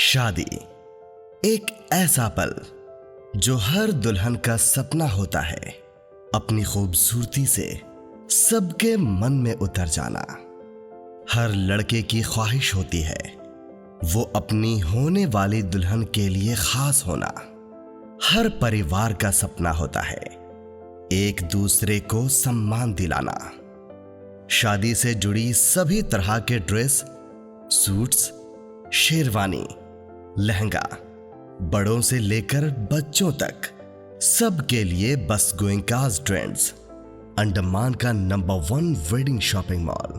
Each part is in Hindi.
शादी एक ऐसा पल जो हर दुल्हन का सपना होता है, अपनी खूबसूरती से सबके मन में उतर जाना। हर लड़के की ख्वाहिश होती है वो अपनी होने वाली दुल्हन के लिए खास होना। हर परिवार का सपना होता है एक दूसरे को सम्मान दिलाना। शादी से जुड़ी सभी तरह के ड्रेस, सूट्स, शेरवानी, लहंगा, बड़ों से लेकर बच्चों तक सबके लिए बस गोइंकास ट्रेंड्स, अंडमान का number 1 wedding shopping mall.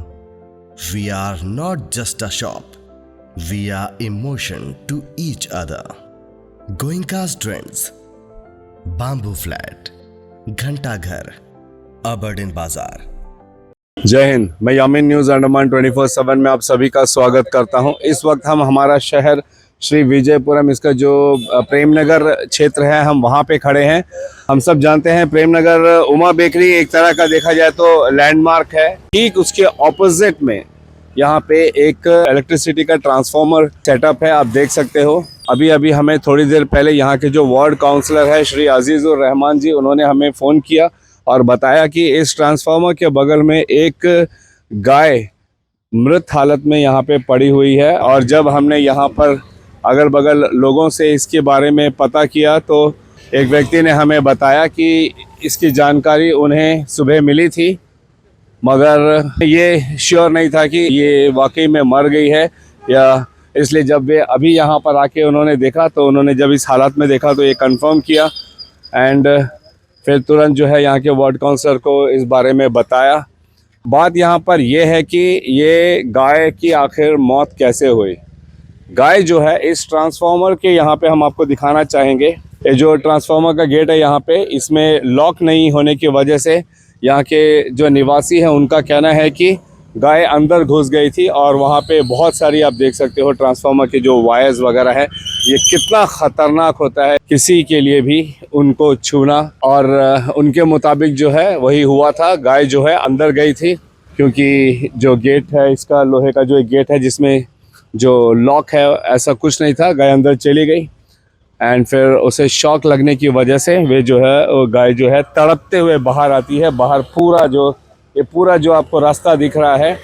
We are not just a shop, we are emotion to each other. Goenka's Trends, Bamboo Flat, Ghanta Ghar, Aberdeen बाजार। जय हिंद। मैं यामिन न्यूज़ अंडमान 24/7 में आप सभी का स्वागत करता हूं। इस वक्त हम हमारा शहर श्री विजयपुरम, इसका जो प्रेमनगर क्षेत्र है, हम वहां पे खड़े हैं। हम सब जानते हैं प्रेमनगर उमा बेकरी एक तरह का देखा जाए तो लैंडमार्क है। ठीक उसके ऑपोजिट में यहाँ पे एक इलेक्ट्रिसिटी का ट्रांसफार्मर सेटअप है, आप देख सकते हो। अभी अभी हमें थोड़ी देर पहले यहाँ के जो वार्ड काउंसलर है श्री अजीजुर रहमान जी, उन्होंने हमें फ़ोन किया और बताया कि इस ट्रांसफार्मर के बगल में एक गाय मृत हालत में यहाँ पे पड़ी हुई है। और जब हमने यहाँ पर अगल बगल लोगों से इसके बारे में पता किया तो एक व्यक्ति ने हमें बताया कि इसकी जानकारी उन्हें सुबह मिली थी, मगर ये श्योर नहीं था कि ये वाकई में मर गई है या। इसलिए जब वे अभी यहाँ पर आके उन्होंने देखा तो उन्होंने जब इस हालत में देखा तो ये कंफर्म किया एंड फिर तुरंत जो है यहाँ के वार्ड काउंसलर को इस बारे में बताया। बात यहाँ पर यह है कि ये गाय की आखिर मौत कैसे हुई। गाय जो है इस ट्रांसफार्मर के यहाँ पे हम आपको दिखाना चाहेंगे। ये जो ट्रांसफार्मर का गेट है यहाँ पे, इसमें लॉक नहीं होने की वजह से यहाँ के जो निवासी हैं उनका कहना है कि गाय अंदर घुस गई थी। और वहाँ पे बहुत सारी आप देख सकते हो ट्रांसफार्मर के जो वायर्स वगैरह है, ये कितना ख़तरनाक होता है किसी के लिए भी उनको छूना। और उनके मुताबिक जो है वही हुआ था, गाय जो है अंदर गई थी क्योंकि जो गेट है इसका लोहे का जो एक गेट है जिसमें जो लॉक है ऐसा कुछ नहीं था, गाय अंदर चली गई एंड फिर उसे शॉक लगने की वजह से वे जो है वो गाय जो है तड़पते हुए बाहर आती है। बाहर पूरा जो आपको रास्ता दिख रहा है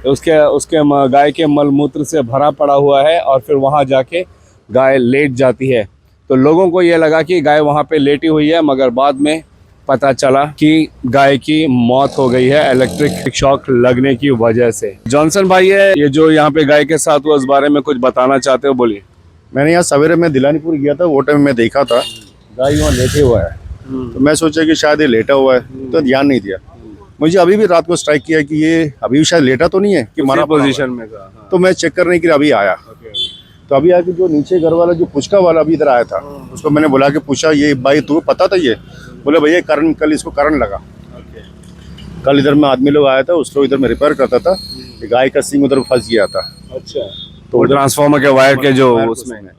उसके गाय के मलमूत्र से भरा पड़ा हुआ है और फिर वहाँ जाके गाय लेट जाती है। तो लोगों को ये लगा कि गाय वहाँ पे लेटी हुई है, मगर बाद में पता चला कि गाय की मौत हो गई है इलेक्ट्रिक शॉक लगने की वजह से। जॉनसन भाई है ये जो यहाँ पे गाय के साथ हुआ, उस बारे में कुछ बताना चाहते हो, बोलिए। मैंने यहाँ सवेरे में दिलानीपुर गया था, वो टाइम में देखा था गाय वहाँ लेटे हुआ है। तो मैं सोचा कि शायद ये लेटा हुआ है, तो ध्यान नहीं दिया। मुझे अभी भी रात को स्ट्राइक किया कि ये अभी भी शायद लेटा तो नहीं है कि मरा पोजीशन में था। हाँ। तो मैं चेक करने के लिए अभी आया। तो अभी आके जो नीचे घर वाला जो पुचका वाला अभी इधर आया था, उसको मैंने बुला के पूछा, ये भाई तुम्हें पता था? ये बोले भैया कल इसको करंट लगा। कल इधर में आदमी लोग आया था, उसको इधर में रिपेयर करता था, गाय का सींग उधर फंस गया था। अच्छा, तो ट्रांसफार्मर के वायर के जो उसमें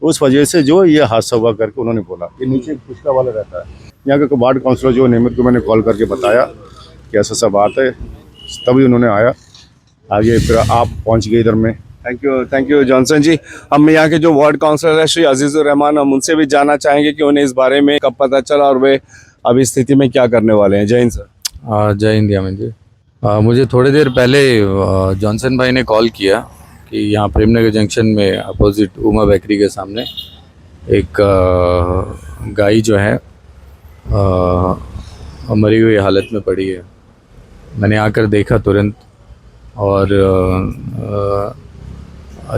उस वजह से जो ये हादसा हुआ करके उन्होंने बोला। ये नीचे पुचका वाला रहता है। यहाँ का वार्ड काउंसलर जो नियमित को मैंने कॉल करके बताया कि ऐसा सब बात है, तभी उन्होंने आया। आगे फिर आप पहुँच गए इधर में। थैंक यू जॉनसन जी। हम यहाँ के जो वार्ड काउंसलर है श्री अजीजुर रहमान, हम उनसे भी जानना चाहेंगे कि उन्हें इस बारे में कब पता चला और वे अभी स्थिति में क्या करने वाले हैं। जय हिंद सर। जय हिंद यामिन जी। मुझे थोड़ी देर पहले जॉनसन भाई ने कॉल किया कि यहाँ प्रेमनगर जंक्शन में अपोजिट उमा बेकरी के सामने एक गाय जो है मरी हुई हालत में पड़ी है। मैंने आकर देखा तुरंत, और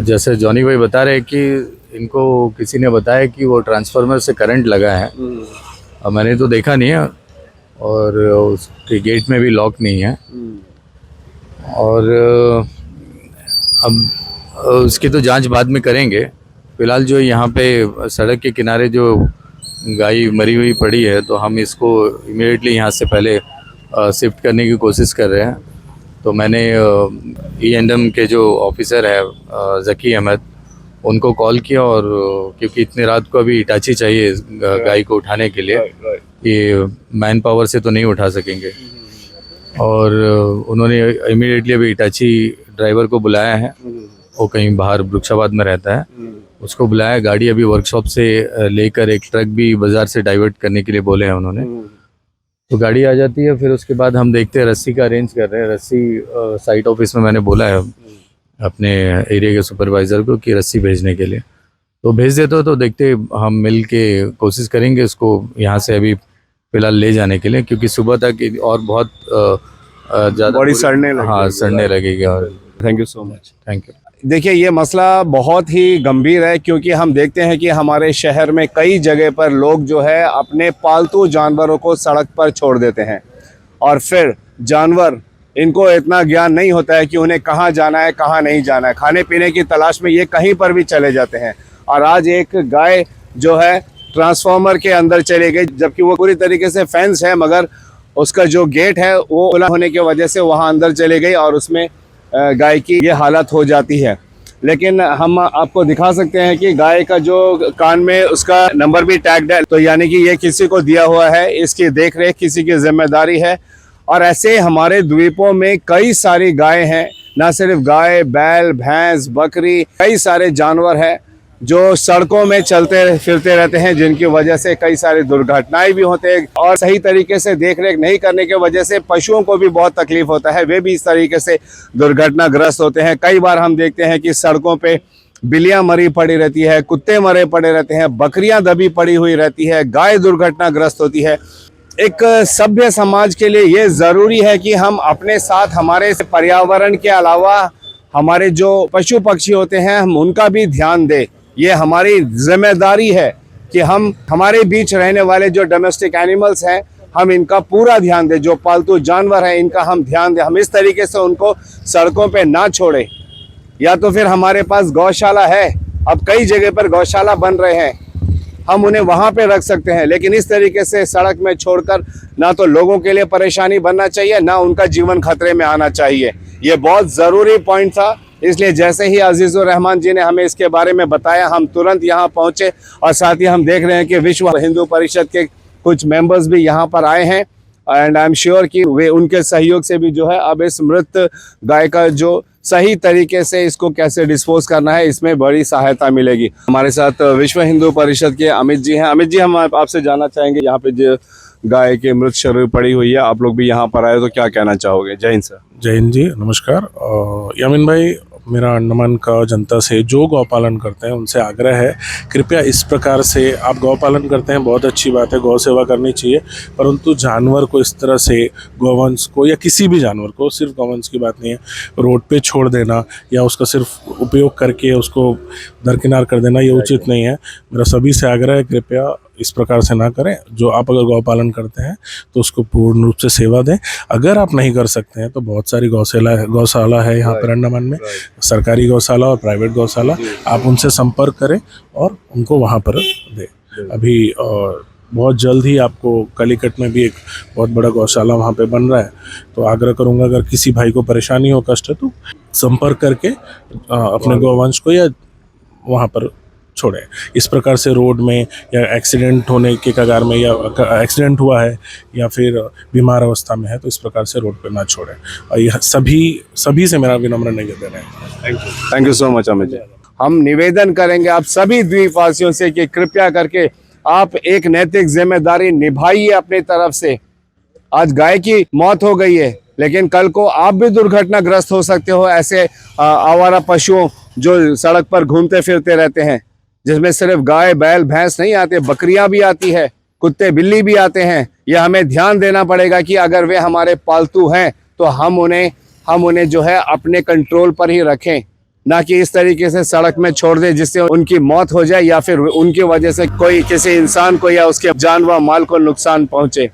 जैसे जॉनी भाई बता रहे हैं कि इनको किसी ने बताया कि वो ट्रांसफार्मर से करंट लगा है। अब मैंने तो देखा नहीं है और उसके गेट में भी लॉक नहीं है। और अब उसकी तो जांच बाद में करेंगे। फ़िलहाल जो यहाँ पे सड़क के किनारे जो गाय मरी हुई पड़ी है, तो हम इसको इमीडिएटली यहाँ से पहले शिफ्ट करने की कोशिश कर रहे हैं। तो मैंने E&M के जो ऑफिसर है ज़की अहमद, उनको कॉल किया, और क्योंकि इतनी रात को अभी इटाची चाहिए गाय को उठाने के लिए, ये मैन पावर से तो नहीं उठा सकेंगे। और उन्होंने इमीडिएटली अभी इटाची ड्राइवर को बुलाया है, वो कहीं बाहर वृक्षाबाद में रहता है, उसको बुलाया, गाड़ी अभी वर्कशॉप से लेकर एक ट्रक भी बाज़ार से डाइवर्ट करने के लिए बोले हैं उन्होंने। तो गाड़ी आ जाती है, फिर उसके बाद हम देखते हैं, रस्सी का अरेंज कर रहे हैं। रस्सी साइट ऑफिस में मैंने बोला है अपने एरिया के सुपरवाइज़र को कि रस्सी भेजने के लिए, तो भेज देते हो। तो देखते हम मिल के कोशिश करेंगे उसको यहाँ से अभी फ़िलहाल ले जाने के लिए, क्योंकि सुबह तक और बहुत ज़्यादा बॉडी सड़ने लगेगी। हाँ, सड़ने लगेगी। और thank you so much. Thank you. देखिए, ये मसला बहुत ही गंभीर है, क्योंकि हम देखते हैं कि हमारे शहर में कई जगह पर लोग जो है अपने पालतू जानवरों को सड़क पर छोड़ देते हैं, और फिर जानवर, इनको इतना ज्ञान नहीं होता है कि उन्हें कहाँ जाना है कहाँ नहीं जाना है। खाने पीने की तलाश में ये कहीं पर भी चले जाते हैं। और आज एक गाय जो है ट्रांसफार्मर के अंदर चली गई, जबकि वो पूरी तरीके से फेंस है, मगर उसका जो गेट है वो खुला होने की वजह से वहाँ अंदर चली गई और उसमें गाय की ये हालत हो जाती है। लेकिन हम आपको दिखा सकते हैं कि गाय का जो कान में उसका नंबर भी टैग्ड है, तो यानी कि ये किसी को दिया हुआ है, इसकी देख रेख किसी की जिम्मेदारी है। और ऐसे हमारे द्वीपों में कई सारी गाय हैं, ना सिर्फ गाय, बैल, भैंस, बकरी, कई सारे जानवर हैं जो सड़कों में चलते फिरते रहते हैं, जिनकी वजह से कई सारी दुर्घटनाएं भी होते हैं। और सही तरीके से देखरेख नहीं करने की वजह से पशुओं को भी बहुत तकलीफ होता है, वे भी इस तरीके से दुर्घटनाग्रस्त होते हैं। कई बार हम देखते हैं कि सड़कों पे बिल्लियां मरी पड़ी रहती है, कुत्ते मरे पड़े रहते हैं, बकरियां दबी पड़ी हुई रहती है, गाय दुर्घटनाग्रस्त होती है। एक सभ्य समाज के लिए ये ज़रूरी है कि हम अपने साथ हमारे पर्यावरण के अलावा हमारे जो पशु पक्षी होते हैं हम उनका भी ध्यान दें। ये हमारी जिम्मेदारी है कि हम हमारे बीच रहने वाले जो डोमेस्टिक एनिमल्स हैं हम इनका पूरा ध्यान दें। जो पालतू जानवर हैं इनका हम ध्यान दें। हम इस तरीके से उनको सड़कों पे ना छोड़ें। या तो फिर हमारे पास गौशाला है, अब कई जगह पर गौशाला बन रहे हैं, हम उन्हें वहाँ पे रख सकते हैं, लेकिन इस तरीके से सड़क में छोड़कर ना तो लोगों के लिए परेशानी बनना चाहिए, ना उनका जीवन खतरे में आना चाहिए। ये बहुत ज़रूरी पॉइंट था, इसलिए जैसे ही अजीज़ुर रहमान जी ने हमें इसके बारे में बताया हम तुरंत यहाँ पहुँचे। और साथ ही हम देख रहे हैं कि विश्व हिंदू परिषद के कुछ मेंबर्स भी यहाँ पर आए हैं, एंड आई एम श्योर कि वे उनके सहयोग से भी जो है अब इस मृत गाय का जो सही तरीके से इसको कैसे डिस्पोज करना है इसमें बड़ी सहायता मिलेगी। हमारे साथ विश्व हिंदू परिषद के अमित जी हैं। अमित जी, हम आपसे जानना चाहेंगे, यहाँ पे जो गाय के मृत शरीर पड़ी हुई है, आप लोग भी यहाँ पर आए तो क्या कहना चाहोगे? जय हिंद सर। जय हिंद जी, नमस्कार। यामिन भाई, मेरा अंडमान का जनता से जो गौपालन करते हैं उनसे आग्रह है, कृपया इस प्रकार से आप गौपालन करते हैं, बहुत अच्छी बात है, गौ सेवा करनी चाहिए, परंतु जानवर को इस तरह से, गौवंश को या किसी भी जानवर को, सिर्फ गौवंश की बात नहीं है, रोड पे छोड़ देना या उसका सिर्फ उपयोग करके उसको दरकिनार कर देना, ये उचित नहीं है। मेरा सभी से आग्रह है, कृपया इस प्रकार से ना करें। जो आप अगर गौपालन करते हैं तो उसको पूर्ण रूप से सेवा दें। अगर आप नहीं कर सकते हैं तो बहुत सारी गौशाला है यहाँ पर अंडमान में, सरकारी गौशाला और प्राइवेट गौशाला, आप उनसे संपर्क करें और उनको वहाँ पर दें। अभी बहुत जल्द ही आपको कालीकट में भी एक बहुत बड़ा गौशाला वहाँ पे बन रहा है, तो आग्रह करूँगा अगर किसी भाई को परेशानी हो, कष्ट है, तो संपर्क करके अपने गौवंश को या वहाँ पर छोड़ें। इस प्रकार से रोड में या एक्सीडेंट होने के कगार में, या एक्सीडेंट हुआ है या फिर बीमार अवस्था में है, तो इस प्रकार से रोड पर ना छोड़ें। और यह सभी से मेरा विनम्र निवेदन है। Thank you so much Amit ji. हम निवेदन करेंगे आप सभी द्वीपवासियों से कि कृपया करके आप एक नैतिक जिम्मेदारी निभाइए अपनी तरफ से। आज गाय की मौत हो गई है, लेकिन कल को आप भी दुर्घटनाग्रस्त हो सकते हो ऐसे आवारा पशुओं जो सड़क पर घूमते फिरते रहते हैं, जिसमें सिर्फ गाय, बैल, भैंस नहीं आते, बकरियां भी आती है, कुत्ते बिल्ली भी आते हैं। यह हमें ध्यान देना पड़ेगा कि अगर वे हमारे पालतू हैं तो हम उन्हें जो है अपने कंट्रोल पर ही रखें, ना कि इस तरीके से सड़क में छोड़ दें जिससे उनकी मौत हो जाए या फिर उनकी वजह से कोई किसी इंसान को या उसके जान व माल को नुकसान पहुंचे।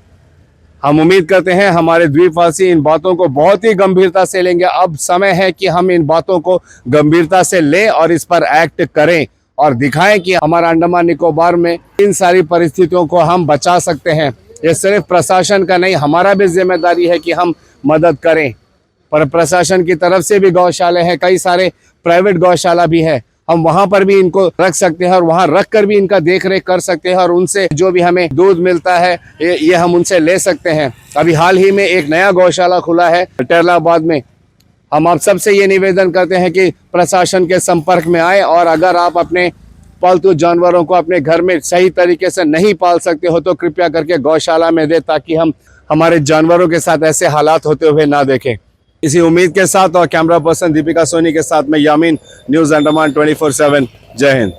हम उम्मीद करते हैं हमारे द्वीपवासी इन बातों को बहुत ही गंभीरता से लेंगे। अब समय है कि हम इन बातों को गंभीरता से लें और इस पर एक्ट करें और दिखाएं कि हमारा अंडमान निकोबार में इन सारी परिस्थितियों को हम बचा सकते हैं। ये सिर्फ प्रशासन का नहीं, हमारा भी जिम्मेदारी है कि हम मदद करें। पर प्रशासन की तरफ से भी गौशाले हैं, कई सारे प्राइवेट गौशाला भी है, हम वहाँ पर भी इनको रख सकते हैं और वहाँ रख कर भी इनका देख रेख कर सकते हैं और उनसे जो भी हमें दूध मिलता है ये हम उनसे ले सकते हैं। अभी हाल ही में एक नया गौशाला खुला है टेरलाबाद में। हम आप सबसे ये निवेदन करते हैं कि प्रशासन के संपर्क में आए और अगर आप अपने पालतू जानवरों को अपने घर में सही तरीके से नहीं पाल सकते हो तो कृपया करके गौशाला में दे, ताकि हम हमारे जानवरों के साथ ऐसे हालात होते हुए ना देखें। इसी उम्मीद के साथ और कैमरा पर्सन दीपिका सोनी के साथ मैं यामीन, न्यूज़ अंडमान 24/7। जय हिंद।